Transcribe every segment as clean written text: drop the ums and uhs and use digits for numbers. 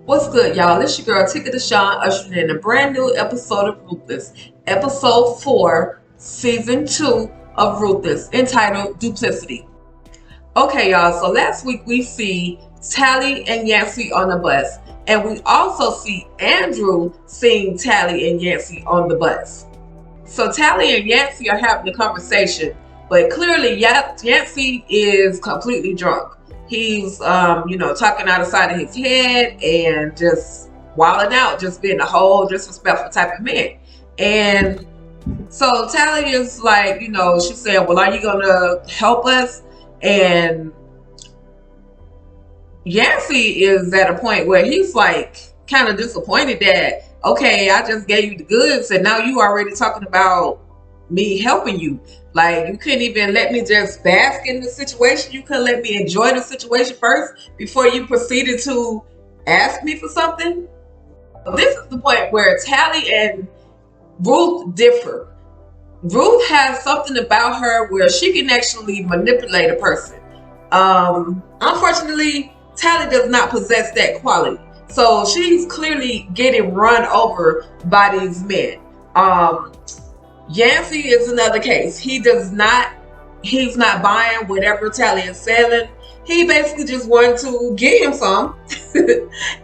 What's good, y'all? It's your girl, Tika Deshawn, ushering in a brand new episode of Ruthless, episode 4, season 2 of Ruthless, entitled Duplicity. Okay, y'all, so last week we see Tally and Yancy on the bus, and we also see Andrew seeing Tally and Yancy on the bus. So Tally and Yancy are having a conversation, but clearly Yancy is completely drunk. He's, talking out of the side of his head and just wilding out, just being a whole disrespectful type of man. And so Tally is like, she said, well, are you going to help us? And Yancy is at a point where he's like kind of disappointed that, okay, I just gave you the goods and now you already talking about me helping you. Like, you couldn't even let me just bask in the situation. You couldn't let me enjoy the situation first before you proceeded to ask me for something. This is the point where Tally and Ruth differ. Ruth has something about her where she can actually manipulate a person. Unfortunately, Tally does not possess that quality. So she's clearly getting run over by these men. Yancy is another case. He's not buying whatever Tally is selling. He basically just wanted to get him some.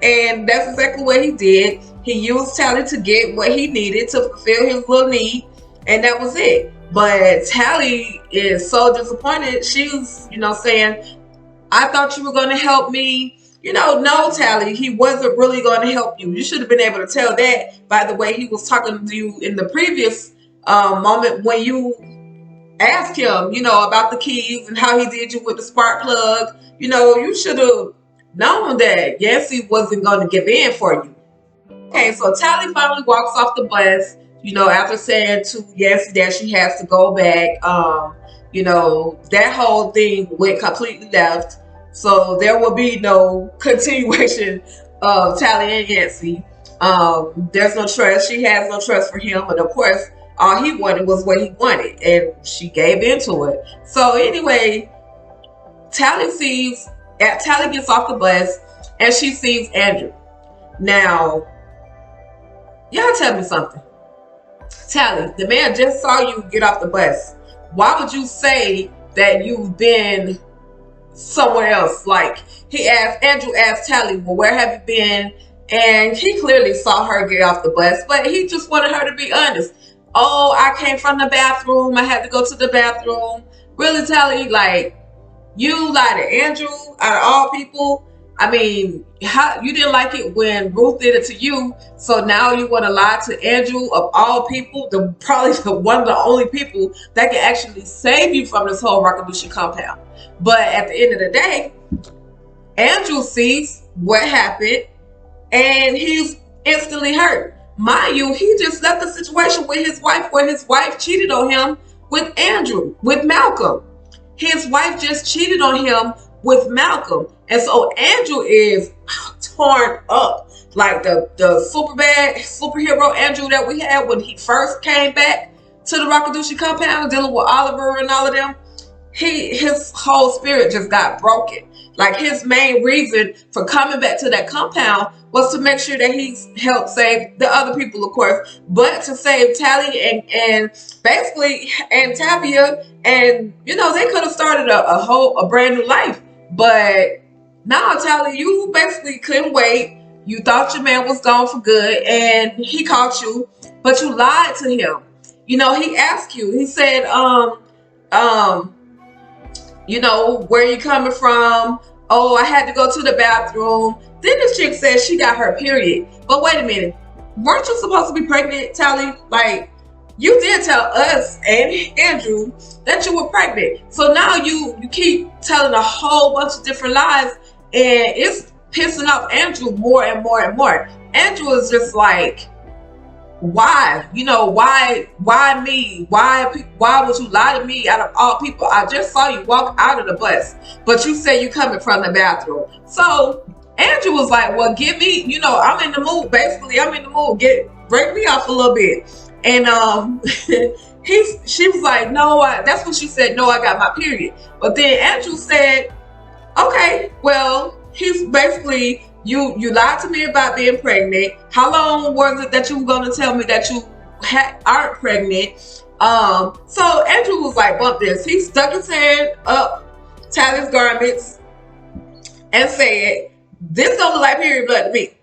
And that's exactly what he did. He used Tally to get what he needed to fulfill his little need. And that was it. But Tally is so disappointed. She's, saying, I thought you were going to help me. No, Tally, he wasn't really going to help you. You should have been able to tell that by the way he was talking to you in the previous moment when you asked him, about the keys and how he did you with the spark plug. You should have known that Yancy wasn't going to give in for you. Okay, so Tally finally walks off the bus, after saying to Yancy that she has to go back. That whole thing went completely left. So there will be no continuation of Tally and Yancy. There's no trust. She has no trust for him. And of course, all he wanted was what he wanted. And she gave into it. So anyway, Tally gets off the bus and she sees Andrew. Now, y'all tell me something. Tally, the man just saw you get off the bus. Why would you say that you've been somewhere else? Like, Andrew asked Tally, well, where have you been? And he clearly saw her get off the bus, but he just wanted her to be honest. Oh, I came from the bathroom. I had to go to the bathroom. Really, Tally? Like, you lied to Andrew out of all people? I mean, you didn't like it when Ruth did it to you, so now you want to lie to Andrew of all people, probably one of the only people that can actually save you from this whole Rakabushi compound. But at the end of the day, Andrew sees what happened and he's instantly hurt. Mind you, he just left the situation with his wife where his wife cheated on him with Malcolm. His wife just cheated on him with Malcolm. And so Andrew is torn up. Like the superhero Andrew that we had when he first came back to the Rakadushi compound dealing with Oliver and all of them. His whole spirit just got broken. Like, his main reason for coming back to that compound was to make sure that he helped save the other people, of course, but to save Tally and basically and Tavia, and they could have started a brand new life. But now, Tally, you basically couldn't wait. You thought your man was gone for good, and he caught you, but you lied to him. He asked you. He said, where you coming from? Oh, I had to go to the bathroom. Then this chick said she got her period. But wait a minute. Weren't you supposed to be pregnant, Tally? Like, you did tell us and Andrew that you were pregnant. So now you keep telling a whole bunch of different lies, and it's pissing off Andrew more and more and more. Andrew is just like, why? Why me? Why would you lie to me out of all people? I just saw you walk out of the bus, but you say you coming from the bathroom. So Andrew was like, well, give me, I'm in the mood. Basically, I'm in the mood. Break me off a little bit. And she was like, no, that's what she said. No, I got my period. But then Andrew said, okay, well, he's basically you lied to me about being pregnant. How long was it that you were gonna tell me that you aren't pregnant? So Andrew was like, bump this. He stuck his hand up Tally's garments and said, this don't look like period blood to me.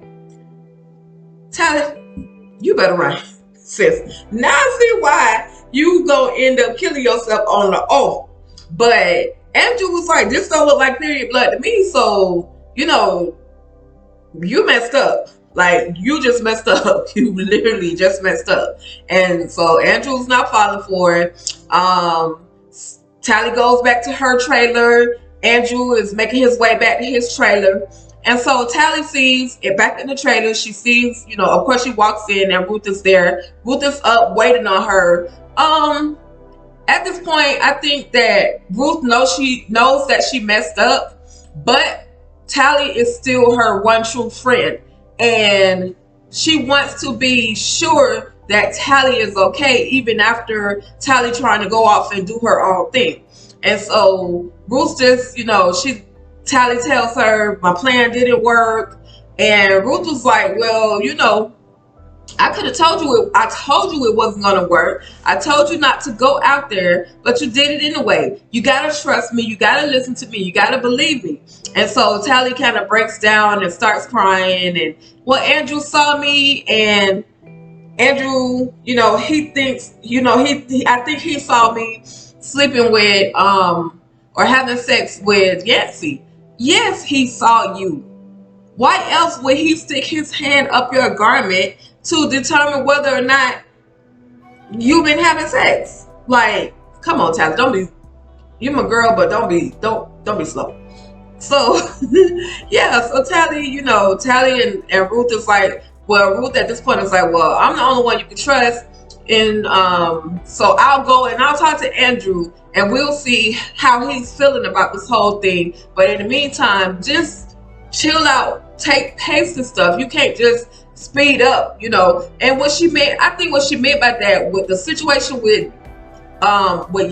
Tally, you better run, sis. Now I see why you gonna end up killing yourself on the oath. But Andrew was like, this don't look like period blood to me. So, you messed up. Like, you just messed up. You literally just messed up. And so Andrew's not falling for it. Tally goes back to her trailer. Andrew is making his way back to his trailer. And so Tally sees it back in the trailer. She sees, of course she walks in and Ruth is there. Ruth is up waiting on her. At this point, I think that Ruth knows that she messed up, but Tally is still her one true friend. And she wants to be sure that Tally is okay, even after Tally trying to go off and do her own thing. And so Ruth just, Tally tells her, my plan didn't work. And Ruth was like, well, I could have told you I told you it wasn't going to work. I told you not to go out there, but you did it anyway. You got to trust me. You got to listen to me. You got to believe me. And so Tally kind of breaks down and starts crying. And Andrew saw me, and Andrew, he thinks, I think he saw me sleeping with, or having sex with Yancy. Yes, he saw you. Why else would he stick his hand up your garment to determine whether or not you've been having sex? Like, come on, Tally, you're my girl, but don't be slow. So, yeah, so Tally, Tally and Ruth is like, well, Ruth at this point is like, well, I'm the only one you can trust. And so I'll go and I'll talk to Andrew and we'll see how he's feeling about this whole thing. But in the meantime, just chill out, take pace and stuff. You can't just speed up, And I think what she meant by that with the situation with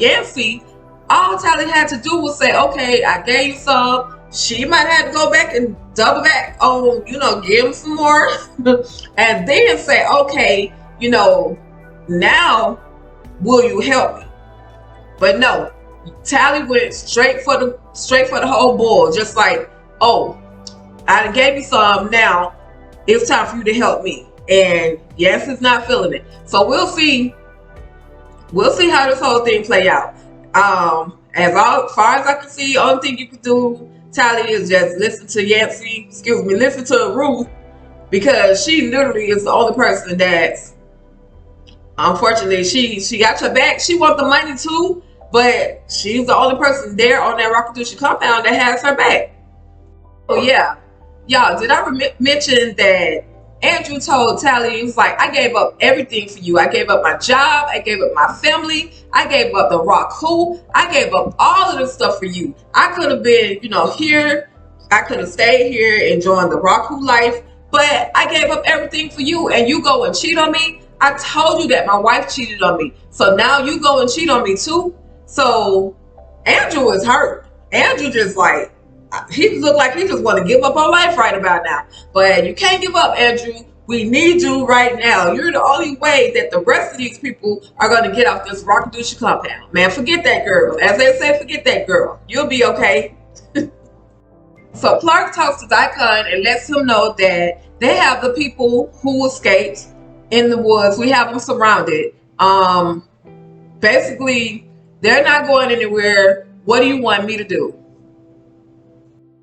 Yancy, all Tally had to do was say, okay, I gave you some. She might have to go back and double back on, give him some more. And then say, okay, now will you help me? But no, Tally went straight for the whole bull, just like, oh, I gave you some, now it's time for you to help me. And yes, it's not feeling it. So we'll see how this whole thing play out. As far as I can see, only thing you can do, Tally, is just listen to Ruth, because she literally is the only person that's, unfortunately, she got your back. She wants the money too, but she's the only person there on that Rockadushi compound that has her back. Oh yeah, y'all, did I mention that Andrew told Tally, he was like, I gave up everything for you. I gave up my job. I gave up my family. I gave up the Raku. I gave up all of this stuff for you. I could have been, here. I could have stayed here enjoying the Raku life, but I gave up everything for you, and you go and cheat on me. I told you that my wife cheated on me. So now you go and cheat on me too. So Andrew is hurt. Andrew just like, he looked like he just want to give up on life right about now. But you can't give up, Andrew. We need you right now. You're the only way that the rest of these people are going to get off this Rockadushi compound. Man, forget that girl. As they say, forget that girl. You'll be okay. So Clark talks to Daikon and lets him know that they have the people who escaped in the woods. We have them surrounded. Basically, they're not going anywhere. What do you want me to do?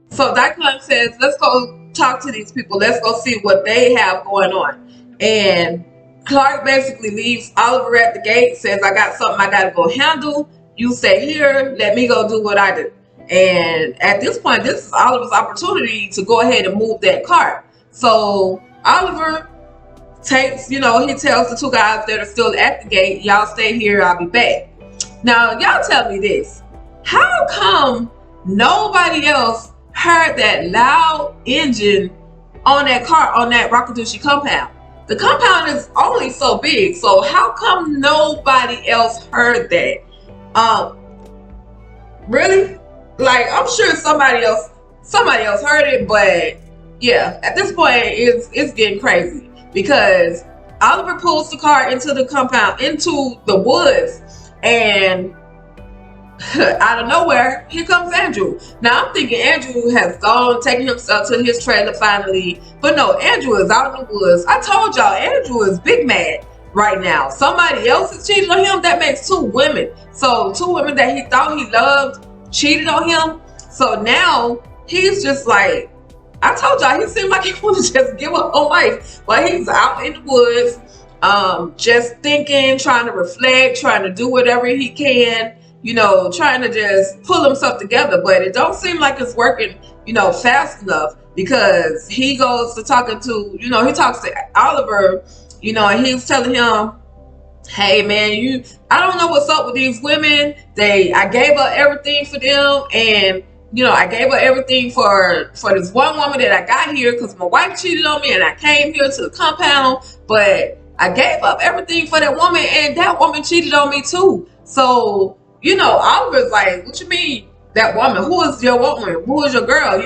So Daikon says, let's go talk to these people. Let's go see what they have going on. And Clark basically leaves Oliver at the gate, says, I got something I got to go handle. You stay here. Let me go do what I do. And at this point, this is Oliver's opportunity to go ahead and move that cart. So Oliver takes, he tells the two guys that are still at the gate, y'all stay here, I'll be back. Now, y'all tell me this. How come nobody else heard that loud engine on that car, on that Rockadushi compound? The compound is only so big, so how come nobody else heard that? Really? Like, I'm sure somebody else heard it, but yeah, at this point, it's getting crazy because Oliver pulls the car into the compound, into the woods, and out of nowhere, here comes Andrew. Now I'm thinking Andrew has gone, taking himself to his trailer finally, but no, Andrew is out in the woods. I told y'all, Andrew is big mad right now. Somebody else is cheating on him. That makes two women. So two women that he thought he loved cheated on him. So now he's just like, I told y'all, he seemed like he wanted to just give up on life, but he's out in the woods, just thinking, trying to reflect, trying to do whatever he can, trying to just pull himself together. But it don't seem like it's working, fast enough, because he goes to talking to, he talks to Oliver, and he's telling him, hey man, I don't know what's up with these women. I gave up everything for them, and I gave up everything for this one woman that I got here because my wife cheated on me and I came here to the compound, but I gave up everything for that woman and that woman cheated on me too. So, Oliver's like, what you mean that woman? Who is your woman? Who is your girl?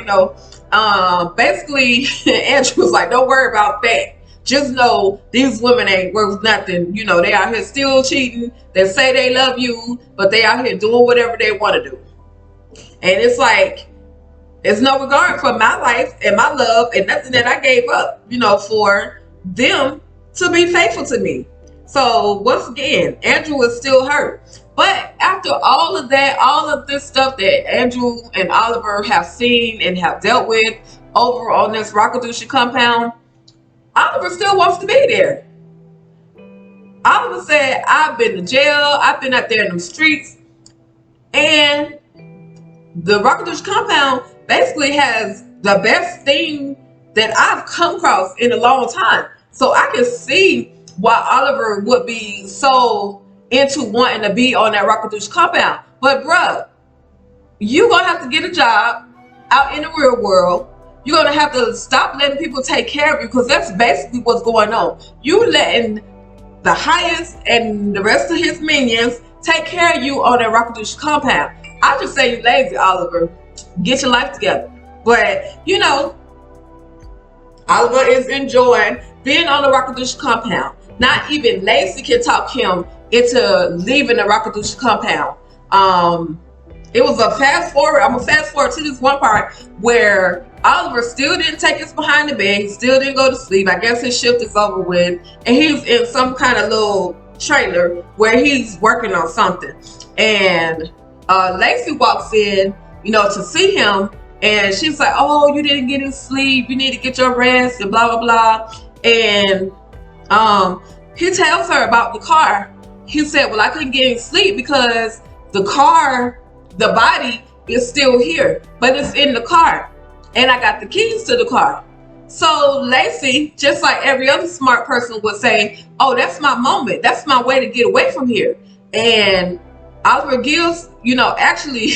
Basically, Andrew was like, don't worry about that. Just know these women ain't worth nothing. They out here still cheating. They say they love you, but they out here doing whatever they want to do. And it's like, there's no regard for my life and my love and nothing that I gave up, for them to be faithful to me. So once again, Andrew is still hurt. But after all of that, all of this stuff that Andrew and Oliver have seen and have dealt with over on this Rockadoochee compound, Oliver still wants to be there. Oliver said, I've been to jail. I've been out there in them streets. And the Rockadoochee compound basically has the best thing that I've come across in a long time. So I can see why Oliver would be so into wanting to be on that Rockadoochee compound. But bruh, you're going to have to get a job out in the real world. You're going to have to stop letting people take care of you, because that's basically what's going on. You letting the highest and the rest of his minions take care of you on that Rockadoochee compound. I just say you lazy, Oliver. Get your life together. But, Oliver is enjoying being on the Rockadoochee compound. Not even Lacey can talk him into leaving the Rockadoochee compound. It was a fast forward. I'm going to fast forward to this one part where Oliver still didn't take his behind the bed. He still didn't go to sleep. I guess his shift is over with. And he's in some kind of little trailer where he's working on something. And Lacey walks in, to see him, and she's like, oh, you didn't get any sleep, you need to get your rest, and blah blah blah. And he tells her about the car. He said, well, I couldn't get any sleep because the car, the body is still here, but it's in the car, and I got the keys to the car. So Lacey, just like every other smart person, would say, oh, that's my moment, that's my way to get away from here. And Oliver gives, actually,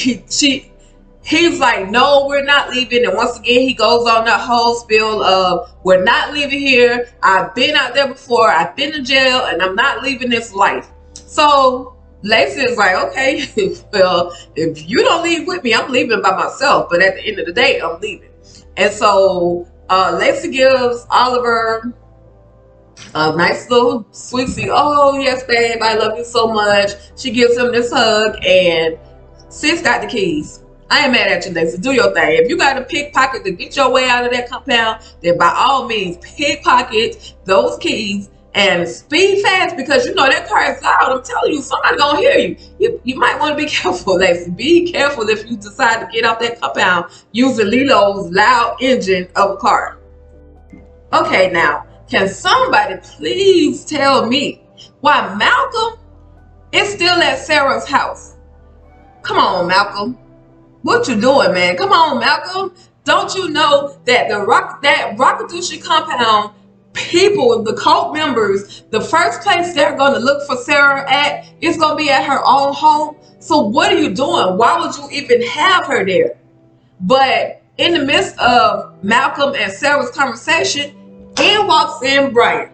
he's like, no, we're not leaving. And once again, he goes on that whole spiel of, we're not leaving here. I've been out there before. I've been to jail, and I'm not leaving this life. So Lacey is like, okay, well, if you don't leave with me, I'm leaving by myself. But at the end of the day, I'm leaving. And so Lacey gives Oliver a nice little sweetie. Oh, yes, babe, I love you so much. She gives him this hug, and sis got the keys. I ain't mad at you, Lacey. Do your thing. If you got a pickpocket to get your way out of that compound, then by all means, pickpocket those keys and speed fast, because that car is loud. I'm telling you, somebody gonna hear you. You might want to be careful, Lacey. Be careful if you decide to get out that compound using Lilo's loud engine of a car. Okay, now, can somebody please tell me why Malcolm is still at Sarah's house? Come on, Malcolm. What you doing, man? Come on, Malcolm. Don't you know that that Rockadoochee compound people, the cult members, the first place they're going to look for Sarah at is going to be at her own home? So what are you doing? Why would you even have her there? But in the midst of Malcolm and Sarah's conversation, in walks in Brian,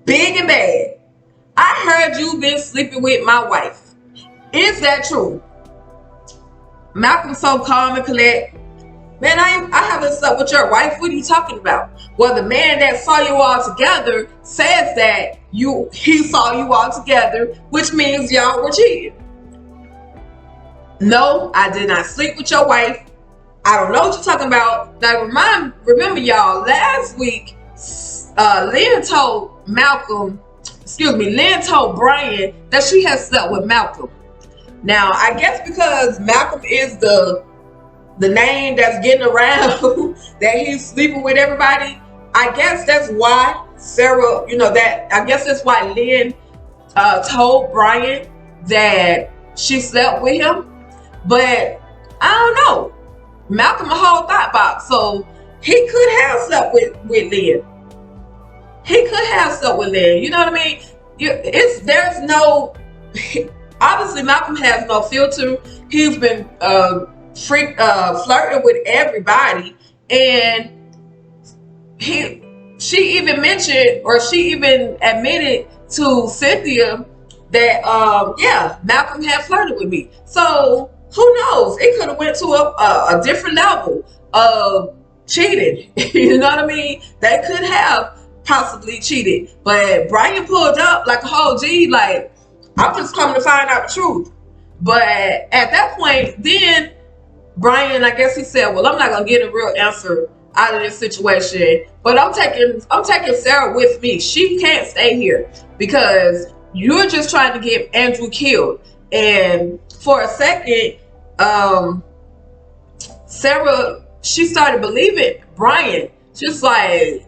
big and bad. I heard you've been sleeping with my wife. Is that true? Malcolm so calm and collect. Man, I haven't slept with your wife. What are you talking about? Well, the man that saw you all together says that he saw you all together, which means y'all were cheating. No, I did not sleep with your wife. I don't know what you're talking about. Now, remember y'all, last week, Lynn told Brian that she had slept with Malcolm. Now, I guess because Malcolm is the name that's getting around that he's sleeping with everybody, I guess that's why Sarah, I guess that's why Lynn told Brian that she slept with him. But I don't know. Malcolm a whole thought box, so he could have slept with Lynn. He could have slept with Lynn. You know what I mean? There's no. Obviously, Malcolm has no filter. He's been flirting with everybody, and she even mentioned, or she even admitted to Cynthia that Malcolm had flirted with me. So who knows? It could have went to a different level of cheating. You know what I mean? They could have possibly cheated, but Brian pulled up like a whole G, like, I'm just coming to find out the truth. But at that point, then Brian, I guess he said, well, I'm not gonna get a real answer out of this situation, but I'm taking Sarah with me. She can't stay here because you're just trying to get Andrew killed. And for a second, Sarah, she started believing Brian. Just like,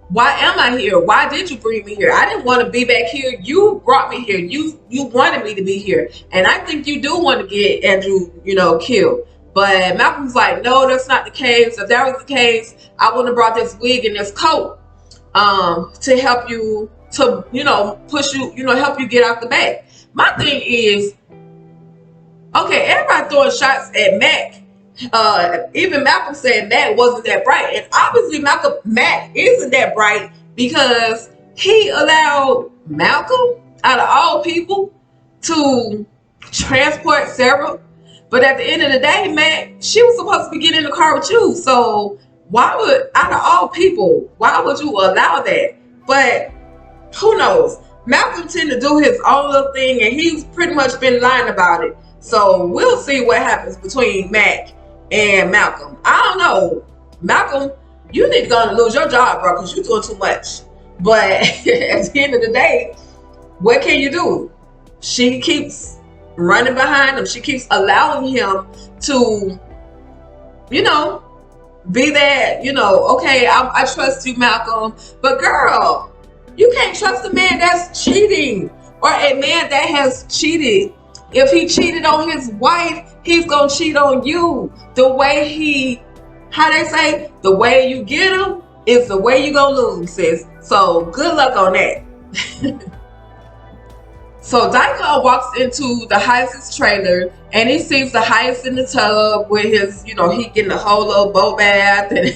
why am I here? Why did you bring me here? I didn't want to be back here. You brought me here. You wanted me to be here. And I think you do want to get Andrew, killed. But Malcolm's like, no, that's not the case. If that was the case, I wouldn't have brought this wig and this coat to help you, to, push you, help you get out the bag. My thing is, okay, everybody throwing shots at Mac. Even Malcolm said Mac wasn't that bright, and obviously Mac isn't that bright because he allowed Malcolm, out of all people, to transport Sarah. But at the end of the day, Mac, she was supposed to be getting in the car with you. So why would, out of all people, why would you allow that? But who knows? Malcolm tended to do his own little thing, and he's pretty much been lying about it. So we'll see what happens between Mac and Malcolm. I don't know. Malcolm, you need to go and lose your job, bro, because you're doing too much. But at the end of the day, what can you do? She keeps running behind him. She keeps allowing him to, be that, okay, I trust you, Malcolm. But girl, you can't trust a man that's cheating or a man that has cheated. If he cheated on his wife, he's gonna cheat on you. The way how they say, the way you get him is the way you gonna lose him, sis. So good luck on that. So Daikon walks into the Highest's trailer, and he sees the Highest in the tub with his, he getting a whole little boat bath, and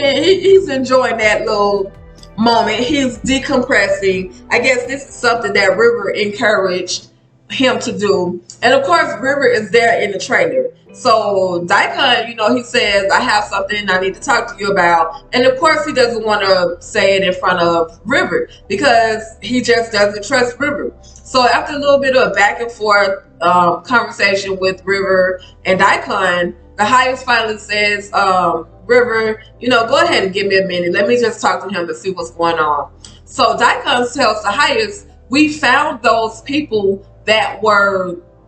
he's enjoying that little moment. He's decompressing. I guess this is something that River encouraged him to do. And of course, River is there in the trailer. So Daikon, he says, I have something I need to talk to you about. And of course, he doesn't want to say it in front of River because he just doesn't trust River. So after a little bit of back and forth conversation with River and Daikon, the Highest finally says, River, go ahead and give me a minute. Let me just talk to him to see what's going on. So Daikon tells the Highest, we found those people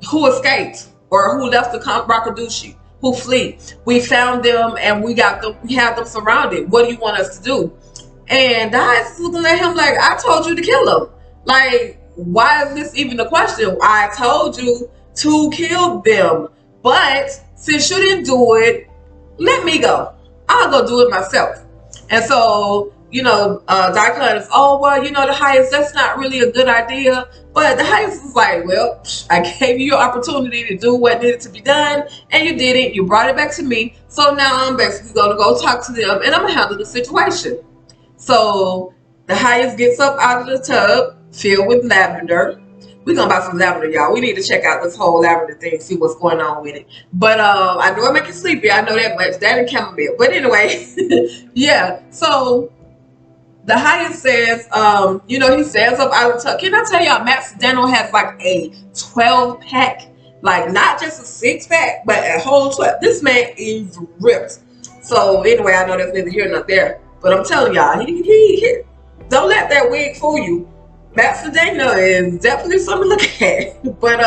who escaped or who left the Rakadushi, who fled. We found them and we have them surrounded. What do you want us to do? And the Highest is looking at him like, I told you to kill them. Like, why is this even a question? I told you to kill them. But since you didn't do it, let me go. I'll go do it myself. And so, Daikon is, the Highest, that's not really a good idea. But the Highest is like, well, I gave you your opportunity to do what needed to be done, and you did it. You brought it back to me. So now I'm basically going to go talk to them, and I'm going to handle the situation. So the Highest gets up out of the tub filled with lavender. We're gonna buy some lavender, y'all. We need to check out this whole lavender thing, see what's going on with it. But I know it make you sleepy. I know that much. That and chamomile. But anyway, yeah. So the highest says, he stands up out of the tub. Can I tell y'all, Matt Daniel has like a 12 pack, like not just a 6-pack, but a whole 12. This man is ripped. So anyway, I know that's neither here nor there, but I'm telling y'all, he don't let that wig fool you. Matt Daniel is definitely something to look at. But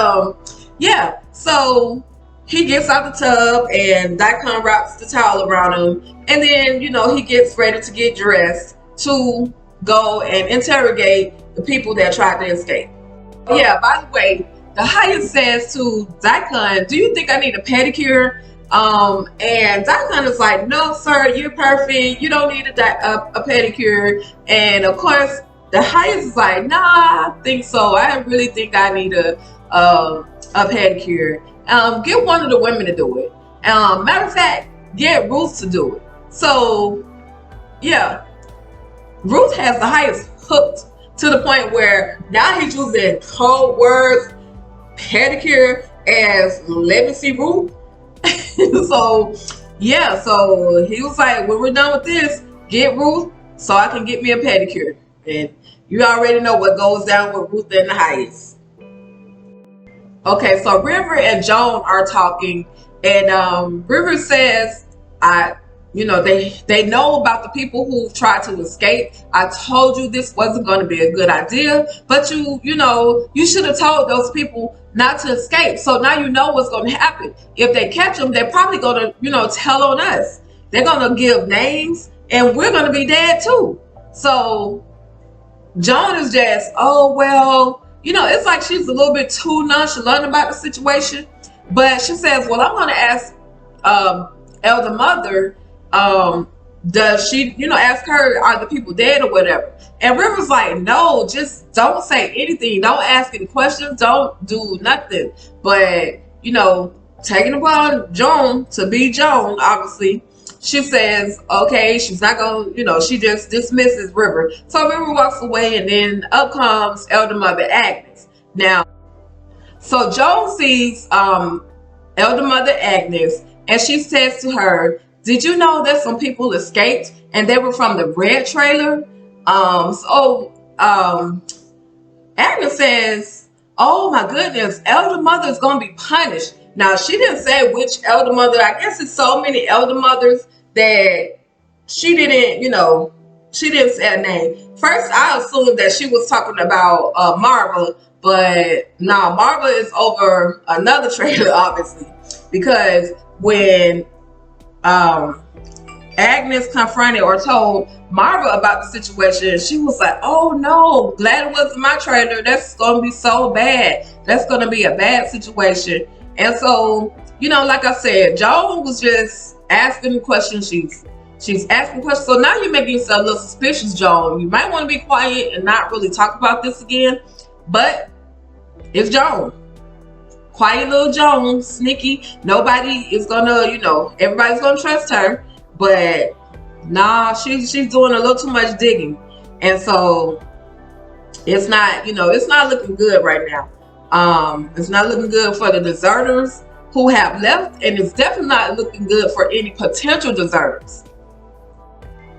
yeah, so he gets out the tub and Daikon wraps the towel around him, and then he gets ready to get dressed to go and interrogate the people that tried to escape. Yeah, by the way, the highest says to Daikon, do you think I need a pedicure? And Daikon is like, no sir, you're perfect, you don't need a pedicure. And of course the highest is like, nah, I think so, I really think I need a pedicure. Get one of the women to do it. Matter of fact, get Ruth to do it. So yeah, Ruth has the highest hooked to the point where now he's using code words, pedicure, as let me see Ruth. So yeah, so he was like, when we're done with this, get Ruth so I can get me a pedicure. And you already know what goes down with Ruth and the highest. Okay, so River and Joan are talking, and River says, they know about the people who tried to escape. I told you this wasn't going to be a good idea, but you should have told those people not to escape. So now you know what's going to happen. If they catch them, they're probably going to, tell on us. They're going to give names, and we're going to be dead too. So Joan is just, oh, well, it's like she's a little bit too nonchalant about the situation. But she says, well, I'm going to ask Elder Mother, does she, ask her, are the people dead or whatever? And River's like, no, just don't say anything. Don't ask any questions. Don't do nothing. But, taking upon Joan to be Joan, obviously, she says, okay, she's not going to, she just dismisses River. So River walks away, and then up comes Elder Mother Agnes. Now, so Joan sees Elder Mother Agnes, and she says to her, did you know that some people escaped and they were from the red trailer? Agnes says, oh my goodness, Elder Mother is going to be punished. Now, she didn't say which Elder Mother. I guess it's so many Elder Mothers that she didn't, she didn't say a name. First, I assumed that she was talking about Marva, but no, Marva is over another trailer, obviously, because when Agnes confronted or told Marva about the situation, she was like, oh no, glad it wasn't my trailer. That's going to be so bad. That's going to be a bad situation. And so, like I said, Joan was just asking questions. She's asking questions. So now you're making yourself a little suspicious, Joan. You might want to be quiet and not really talk about this again. But it's Joan. Quiet little Joan, sneaky. Nobody is gonna, everybody's gonna trust her. But nah, she's doing a little too much digging. And so it's not, it's not looking good right now. It's not looking good for the deserters who have left, and it's definitely not looking good for any potential deserters.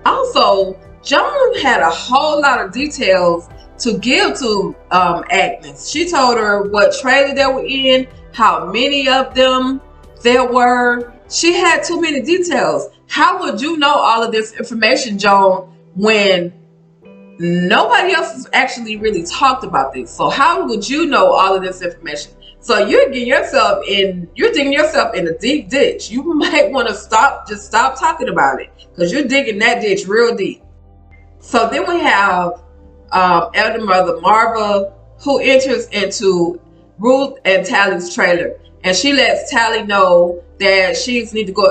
Also, Joan had a whole lot of details to give to Agnes. She told her what trailer they were in, how many of them there were. She had too many details. How would you know all of this information, Joan, when nobody else has actually really talked about this? So how would you know all of this information? So you're digging yourself in a deep ditch. You might want to stop talking about it, because you're digging that ditch real deep. So then we have Elder Mother Marva, who enters into Ruth and Tally's trailer, and she lets Tally know that she need to go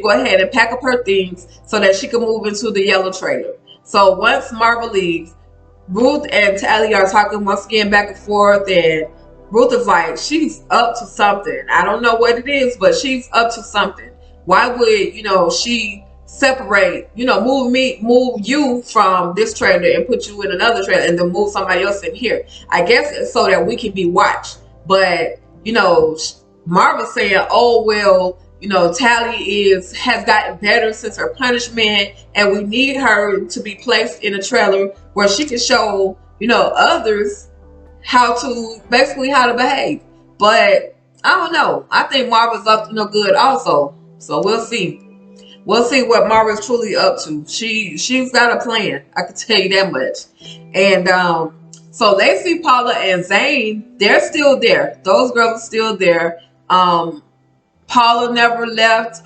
ahead and pack up her things so that she can move into the yellow trailer. So once Marva leaves, Ruth and Tally are talking once again back and forth, and Ruth is like, she's up to something. I don't know what it is, but she's up to something. Why would she separate, move you from this trailer and put you in another trailer and then move somebody else in here. I guess it's so that we can be watched. But, Marva's saying, oh, well, Tally has gotten better since her punishment, and we need her to be placed in a trailer where she can show, others how to behave. But I don't know. I think Marva's up to no good also. So we'll see. We'll see what Marva's truly up to. She's got a plan. I can tell you that much. And so Lacey, Paula, and Zane, they're still there. Those girls are still there. Paula never left.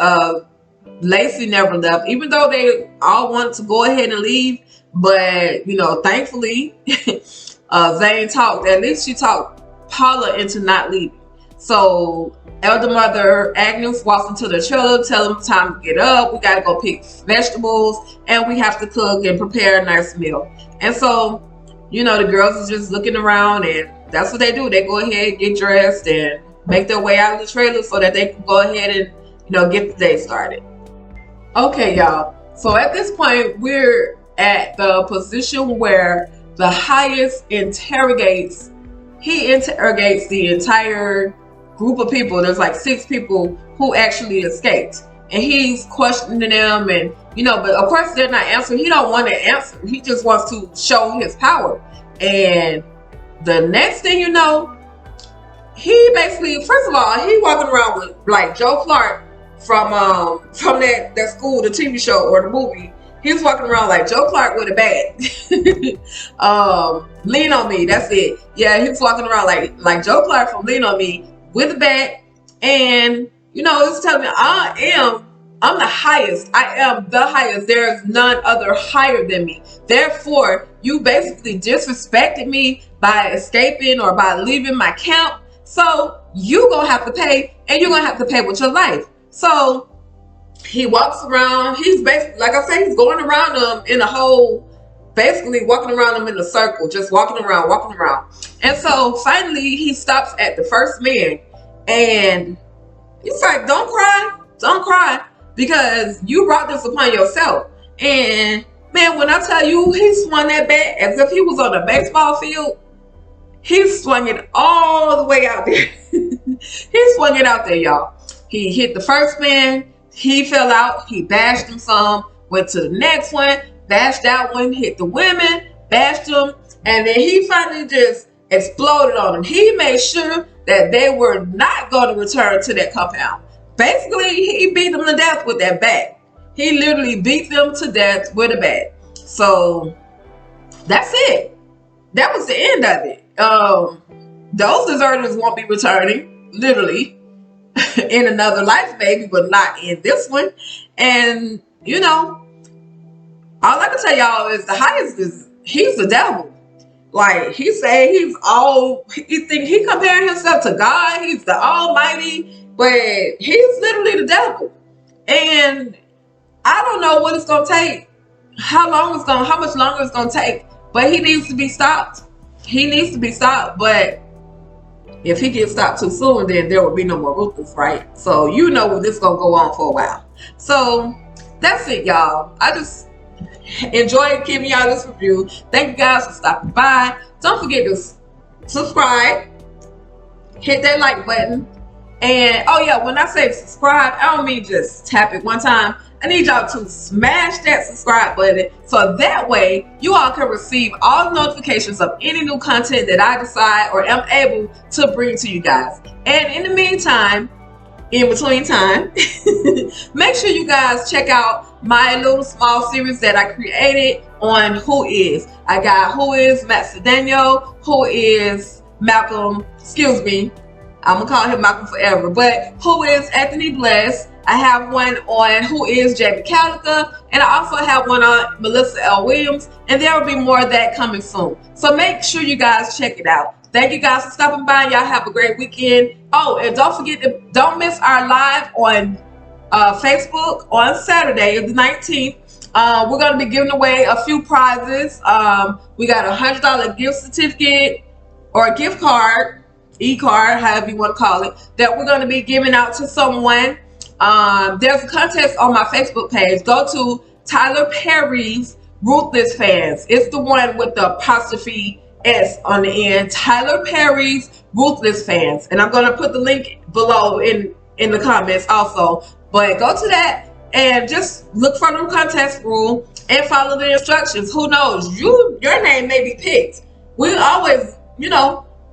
Lacey never left, even though they all wanted to go ahead and leave. But thankfully, Zane talked. At least she talked Paula into not leaving. So Elder Mother Agnes walks into the trailer, tell them time to get up. We got to go pick vegetables, and we have to cook and prepare a nice meal. And so, the girls are just looking around, and that's what they do. They go ahead, get dressed, and make their way out of the trailer so that they can go ahead and, get the day started. Okay, y'all. So at this point, we're at the position where the highest interrogates the entire group of people. There's like 6 people who actually escaped, and he's questioning them, and but of course they're not answering. He don't want to answer. He just wants to show his power. And the next thing you know, he basically, first of all, he walking around with like Joe Clark from that school, the TV show or the movie. He's walking around like Joe Clark with a bat. Lean on Me, that's it. Yeah, he's walking around like Joe Clark from Lean on Me with a bat. And it's telling me I'm the highest. I am the highest. There's none other higher than me. Therefore, you basically disrespected me by escaping or by leaving my camp. So you gonna have to pay, and you're gonna have to pay with your life. So he walks around. He's basically, like I said, he's going around them in a whole, basically walking around them in a circle, just walking around. And so finally he stops at the first man, and he's like, don't cry, because you brought this upon yourself. And man, when I tell you, he swung that bat as if he was on a baseball field. He swung it all the way out there. He swung it out there, y'all. He hit the first man. He fell out. He bashed him some. Went to the next one. Bashed that one. Hit the women. Bashed them. And then he finally just exploded on them. He made sure that they were not going to return to that compound. Basically, he beat them to death with that bat. He literally beat them to death with a bat. So that's it. That was the end of it. Those deserters won't be returning, literally, in another life, maybe, but not in this one. And all I can tell y'all is the highest he's the devil. Like he say he comparing himself to God. He's the Almighty, but he's literally the devil. And I don't know what it's gonna take, how much longer it's gonna take, but he needs to be stopped. But if he gets stopped too soon, then there will be no more Ruthless, right? So this is gonna go on for a while. So that's it, y'all. I just enjoyed giving y'all this review. Thank you guys for stopping by. Don't forget to subscribe, hit that like button, and oh yeah, when I say subscribe, I don't mean just tap it one time. I need y'all to smash that subscribe button so that way you all can receive all the notifications of any new content that I decide or am able to bring to you guys. And in the meantime, in between time, make sure you guys check out my little small series that I created on Who Is. I got Who Is Matt Cedeno, Who Is Malcolm, I'm gonna call him Malcolm forever, but Who Is Anthony Bless. I have one on Who Is Jamie Calica, and I also have one on Melissa L. Williams, and there will be more of that coming soon. So make sure you guys check it out. Thank you guys for stopping by. Y'all have a great weekend. Oh, and don't miss our live on Facebook on Saturday, the 19th. We're going to be giving away a few prizes. We got a $100 gift certificate or a gift card, e-card, however you want to call it, that we're going to be giving out to someone. There's a contest on my Facebook page. Go to Tyler Perry's Ruthless Fans. It's the one with the apostrophe S on the end. Tyler Perry's Ruthless Fans. And I'm going to put the link below in the comments also. But go to that and just look for the contest rule and follow the instructions. Who knows? Your name may be picked. We always,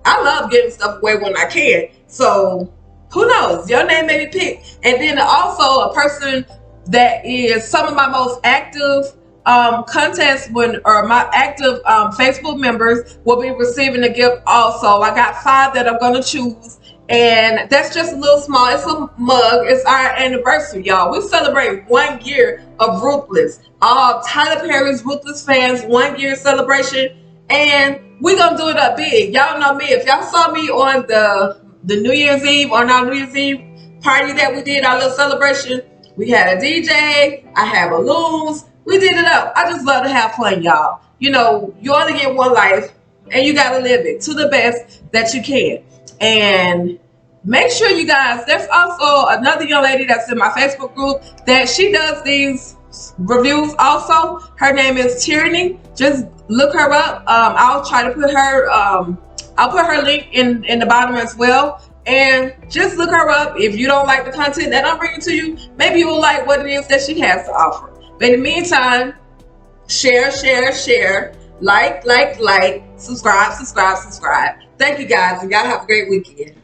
I love getting stuff away when I can. So who knows? Your name may be picked. And then also a person that is some of my most active contests or my active Facebook members will be receiving a gift also. I got 5 that I'm going to choose. And that's just a little small. It's a mug. It's our anniversary, y'all. We celebrate 1 year of Ruthless. Tyler Perry's Ruthless Fans 1 year celebration. And we're going to do it up big. Y'all know me. If y'all saw me on the New Year's Eve, on our New Year's Eve party that we did, our little celebration, we had a DJ. I had balloons. We did it up. I just love to have fun, y'all. You only get one life, and you got to live it to the best that you can. And make sure you guys, there's also another young lady that's in my Facebook group that she does these reviews also. Her name is Tierney. Just look her up. I'll try to put her, I'll put her link in the bottom as well. And just look her up. If you don't like the content that I'm bringing to you, maybe you will like what it is that she has to offer. But in the meantime, share, like, subscribe. Thank you guys, and y'all have a great weekend.